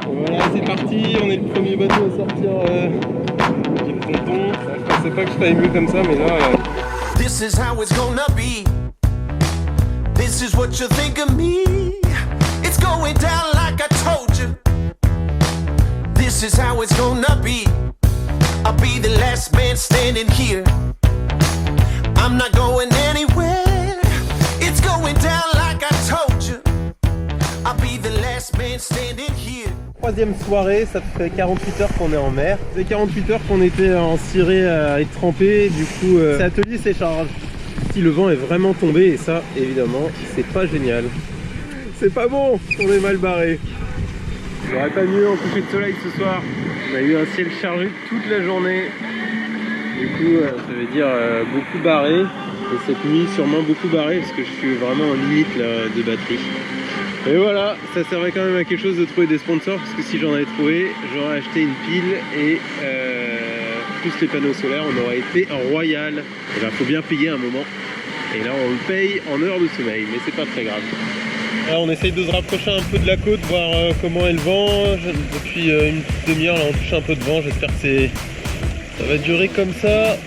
Voilà, c'est parti, on est le premier bateau à sortir du ponton. Je pensais pas que je t'avais vu comme ça, mais là... This is how it's gonna be. This is what you think of me. It's going down like I told you. This is how it's gonna be. I'll be the last man standing here. I'm not going anywhere. It's going down like I told you. I'll be the last man standing here. Troisième soirée, ça fait 48 heures qu'on est en mer. Ça fait 48 heures qu'on était en ciré à être trempé. Du coup, cet atelier s'écharge. Si le vent est vraiment tombé, et ça, évidemment, c'est pas génial. C'est pas bon, on est mal barré. J'aurais pas mieux en coucher de soleil ce soir. On a eu un ciel chargé toute la journée. Du coup, ça veut dire beaucoup barré. Et cette nuit, sûrement beaucoup barré, parce que je suis vraiment en limite là, de batterie. Et voilà, ça servait quand même à quelque chose de trouver des sponsors, parce que si j'en avais trouvé, j'aurais acheté une pile et plus les panneaux solaires, on aurait été royal. Et ben, faut bien payer un moment. Et là, on le paye en heure de sommeil, mais c'est pas très grave. Là, on essaye de se rapprocher un peu de la côte, voir comment est le vent. Depuis une petite demi-heure, là, on touche un peu de vent. J'espère que ça va durer comme ça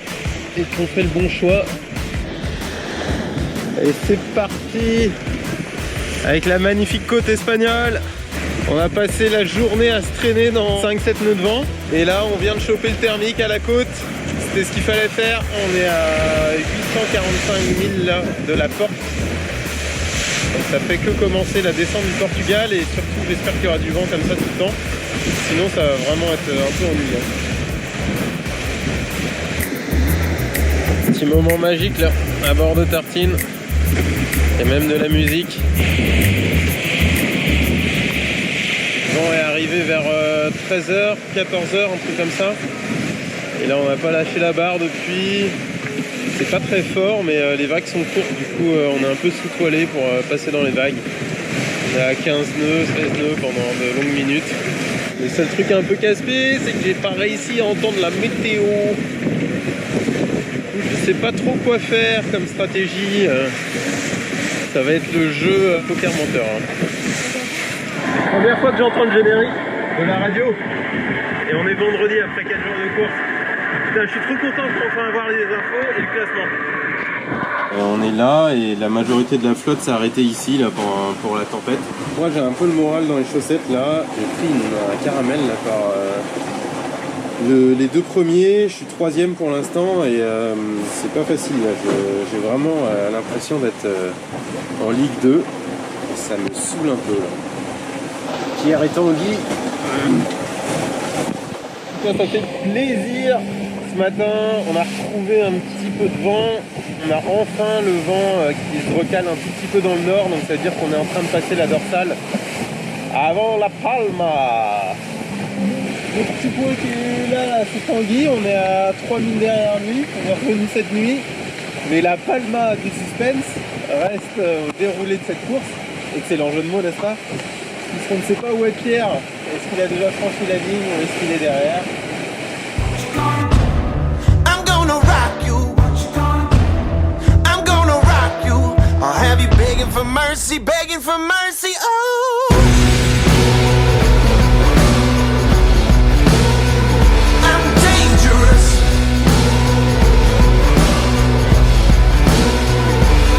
et qu'on fait le bon choix. Et c'est parti avec la magnifique côte espagnole. On a passé la journée à se traîner dans 5-7 nœuds de vent. Et là, on vient de choper le thermique à la côte. C'était ce qu'il fallait faire. On est à 845 000 là, de la porte. Donc ça fait que commencer la descente du Portugal. Et surtout, j'espère qu'il y aura du vent comme ça tout le temps. Sinon, ça va vraiment être un peu ennuyant. Petit moment magique là, à bord de Tartine. Et même de la musique. Le vent est arrivé vers 13h, 14h, un truc comme ça. Et là on n'a pas lâché la barre depuis. C'est pas très fort, mais les vagues sont courtes, du coup on est un peu sous-toilé pour passer dans les vagues. On est à 15 nœuds, 16 nœuds pendant de longues minutes. Le seul truc un peu casse-pied, c'est que j'ai pas réussi à entendre la météo. Du coup je sais pas trop quoi faire comme stratégie. Ça va être le jeu poker menteur. Première fois que j'entends le générique de la radio. Et on est vendredi après 4 jours de course. Putain, je suis trop content pour enfin avoir les infos et le classement. On est là et la majorité de la flotte s'est arrêtée ici là, pour la tempête. Moi j'ai un peu le moral dans les chaussettes là. J'ai pris un caramel là, par les deux premiers. Je suis troisième pour l'instant et c'est pas facile. J'ai vraiment l'impression d'être en Ligue 2. Et ça me saoule un peu là. Pierre et Tanguy. Ça fait plaisir. Ce matin, on a retrouvé un petit peu de vent. On a enfin le vent qui se recale un tout petit peu dans le nord. Donc ça veut dire qu'on est en train de passer la dorsale avant la Palma. Le petit point qui est là, c'est Tanguy. On est à 3000 derrière lui. On est revenu cette nuit. Mais la Palma du suspense reste au déroulé de cette course. Excellent jeu de mots, n'est-ce pas? Puisqu'on ne sait pas où est Pierre. Est-ce qu'il a déjà franchi la ligne ou est-ce qu'il est derrière? I'm gonna rock you. I'm gonna rock you. I'll have you begging for mercy, oh. I'm dangerous.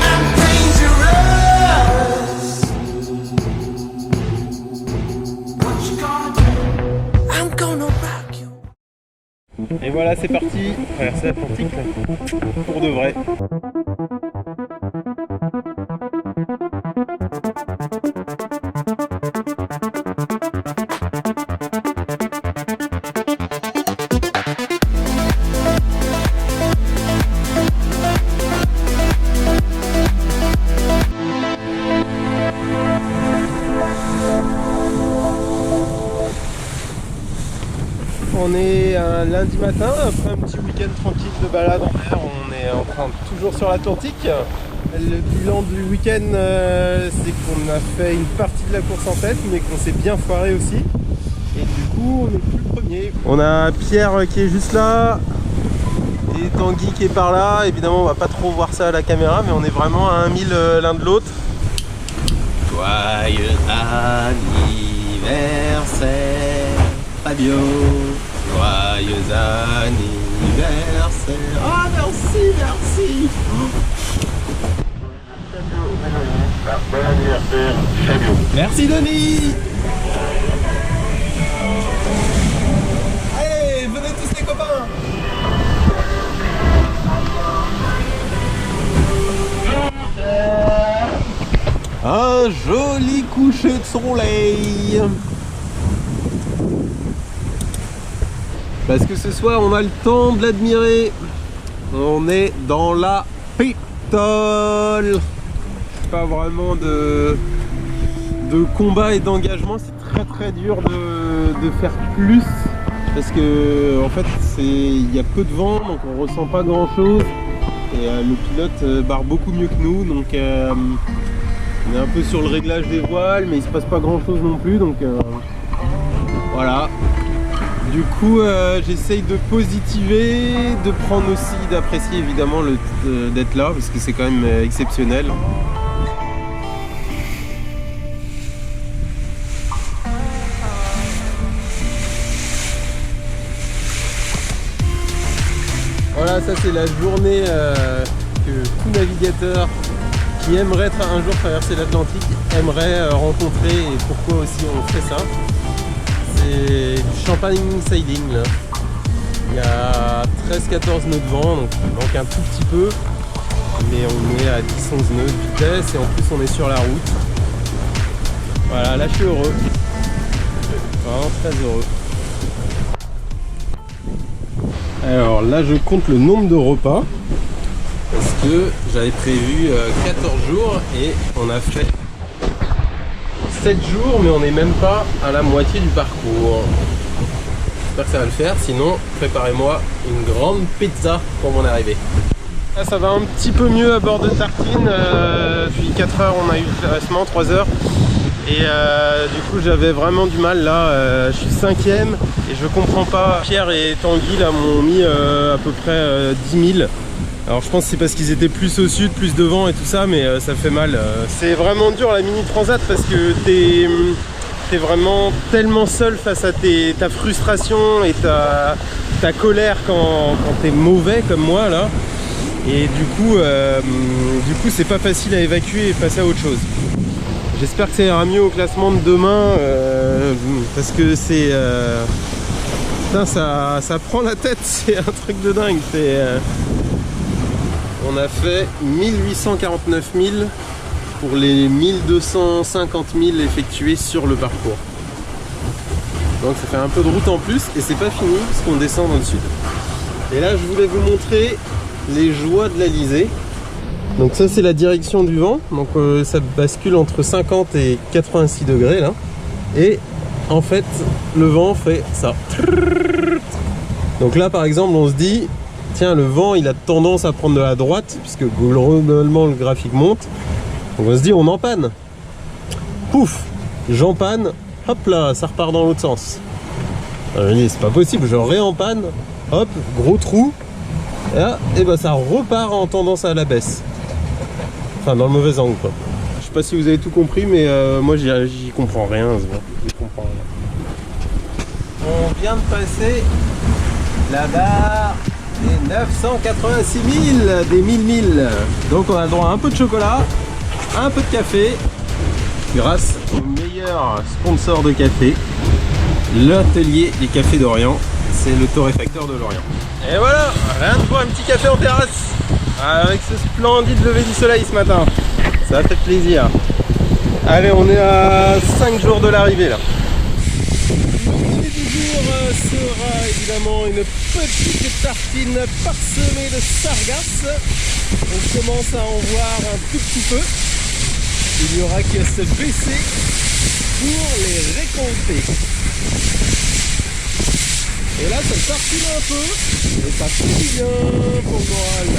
I'm dangerous. What you gonna do? I'm gonna rock you. Et voilà, c'est parti. Traverser l'Atlantique là, pour de vrai. On est un lundi matin, après un petit week-end tranquille de balade en mer, on est en train toujours sur l'Atlantique. Le bilan du week-end, c'est qu'on a fait une partie de la course en tête, mais qu'on s'est bien foiré aussi. Et du coup, on n'est plus le premier. On a Pierre qui est juste là, Et Tanguy qui est par là, évidemment on va pas trop voir ça à la caméra, mais on est vraiment à 1000 l'un de l'autre. Joyeux anniversaire Fabio, joyeux anniversaire. Ah merci, merci. Bon anniversaire, Fabio. Merci Denis. Allez, venez tous les copains. Un joli coucher de soleil. Parce que ce soir on a le temps de l'admirer. On est dans la pétole. Pas vraiment de combat et d'engagement, c'est très dur de faire plus parce que en fait il y a peu de vent, donc on ressent pas grand chose et le pilote barre beaucoup mieux que nous, donc on est un peu sur le réglage des voiles, mais il se passe pas grand chose non plus, donc voilà. Du coup j'essaye de positiver, de prendre aussi, d'apprécier évidemment d'être là parce que c'est quand même exceptionnel. Voilà, ça c'est la journée que tout navigateur qui aimerait un jour traverser l'Atlantique aimerait rencontrer, et pourquoi aussi on fait ça. C'est du champagne sailing là. Il y a 13-14 nœuds de vent, donc il manque un tout petit peu, mais on est à 10-11 nœuds de vitesse et en plus on est sur la route. Voilà, là je suis heureux, vraiment très heureux. Alors là je compte le nombre de repas parce que j'avais prévu 14 jours et on a fait 7 jours, mais on n'est même pas à la moitié du parcours. J'espère que ça va le faire, sinon préparez-moi une grande pizza pour mon arrivée. Là ça va un petit peu mieux à bord de Tartine, depuis 4 heures on a eu le classement, 3 heures. Et du coup j'avais vraiment du mal là, je suis 5ème et je comprends pas. Pierre et Tanguy là m'ont mis à peu près 10 000. Alors je pense que c'est parce qu'ils étaient plus au sud, plus devant et tout ça, mais ça fait mal. C'est vraiment dur la mini transat parce que t'es vraiment tellement seul face à ta frustration et ta colère quand t'es mauvais comme moi là. Et du coup c'est pas facile à évacuer et passer à autre chose. J'espère que ça ira mieux au classement de demain parce que c'est putain, ça prend la tête, c'est un truc de dingue. On a fait 1849 000 pour les 1250 000 effectués sur le parcours. Donc ça fait un peu de route en plus et c'est pas fini parce qu'on descend dans le sud. Et là je voulais vous montrer les joies de l'Alizé. Donc ça c'est la direction du vent, donc ça bascule entre 50 et 86 degrés là. Et en fait le vent fait ça. Donc là par exemple on se dit, tiens le vent il a tendance à prendre de la droite, puisque globalement le graphique monte. Donc on se dit on en panne. Pouf, j'empanne, hop là, ça repart dans l'autre sens. Alors, je me dis c'est pas possible, je réempanne, hop, gros trou. Et là, et ben ça repart en tendance à la baisse. Enfin dans le mauvais angle quoi. Je sais pas si vous avez tout compris, mais moi j'y comprends rien. J'y comprends rien. On vient de passer la barre des 986 000, des 1000. Donc on a le droit à un peu de chocolat, un peu de café, grâce au meilleur sponsor de café, l'atelier des cafés d'Orient. C'est le torréfacteur de Lorient. Et voilà, rien de voir un petit café en terrasse avec ce splendide lever du soleil ce matin. Ça a fait plaisir. Allez, on est à 5 jours de l'arrivée là. L'idée du jour sera évidemment une petite tartine parsemée de sargasses. On commence à en voir un tout petit peu. Il n'y aura qu'à se baisser pour les récolter. Et là, ça tartine un peu, et ça fait bien pour le moral.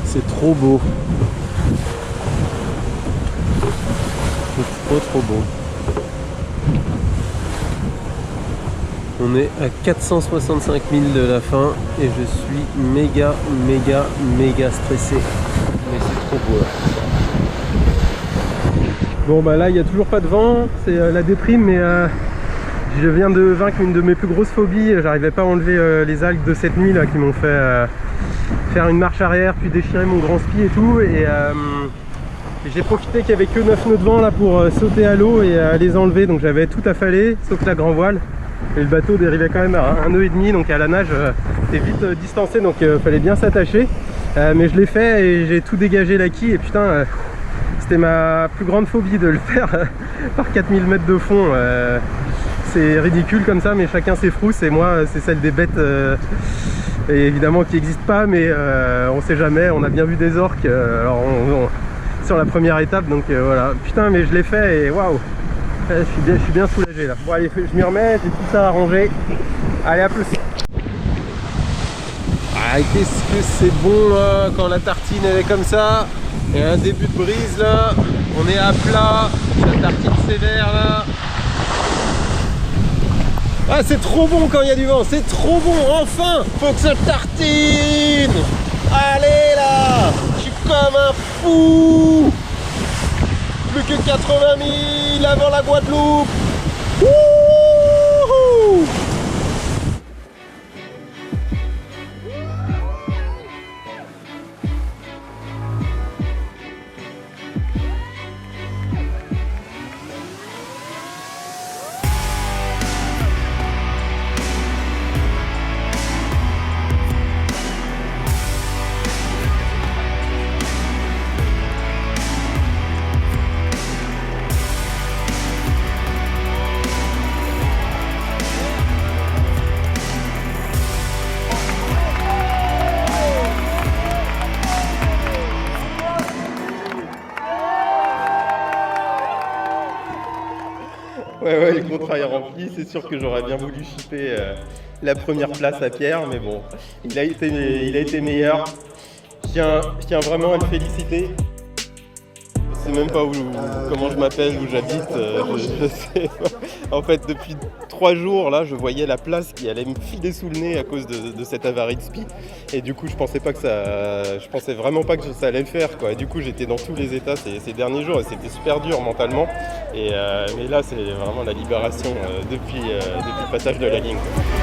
C'est trop beau. C'est trop beau. On est à 465 000 de la fin et je suis méga stressé. Mais c'est trop beau là. Bon bah là il n'y a toujours pas de vent, c'est la déprime, mais je viens de vaincre une de mes plus grosses phobies. J'arrivais pas à enlever les algues de cette nuit là qui m'ont fait faire une marche arrière puis déchirer mon grand spi et tout. Et j'ai profité qu'il n'y avait que 9 nœuds de vent là pour sauter à l'eau et les enlever, donc j'avais tout affalé sauf la grand voile. Et le bateau dérivait quand même à 1,5 nœud, donc à la nage c'était vite distancé, donc fallait bien s'attacher. Mais je l'ai fait et j'ai tout dégagé la quille et putain c'était ma plus grande phobie de le faire par 4000 mètres de fond. C'est ridicule comme ça, mais chacun ses frousses et moi c'est celle des bêtes et évidemment qui n'existent pas, mais on sait jamais. On a bien vu des orques alors sur la première étape, donc voilà. Putain, mais je l'ai fait et waouh, je suis bien soulagé là. Bon allez, je m'y remets, j'ai tout ça arrangé. Allez, à plus. Ah, qu'est-ce que c'est bon là, quand la tartine elle est comme ça. Et un début de brise là, on est à plat, la tartine sévère là. Ah, c'est trop bon quand il y a du vent, c'est trop bon, enfin. Faut que ça tartine. Allez là, je suis comme un fou. Plus que 80 000 avant la Guadeloupe. Wouhou! Ouais, le contrat est rempli, c'est sûr que j'aurais bien voulu shipper la première place à Pierre, mais bon, il a été meilleur. Je tiens vraiment à le féliciter. Je sais même pas comment je m'appelle, où j'habite, je sais pas. En fait, depuis 3 jours, là, je voyais la place qui allait me filer sous le nez à cause de cette avarie de spi. Et du coup, je pensais vraiment pas que ça allait le faire, quoi. Et du coup, j'étais dans tous les états ces derniers jours et c'était super dur mentalement. Mais là, c'est vraiment la libération depuis le passage de la ligne, quoi.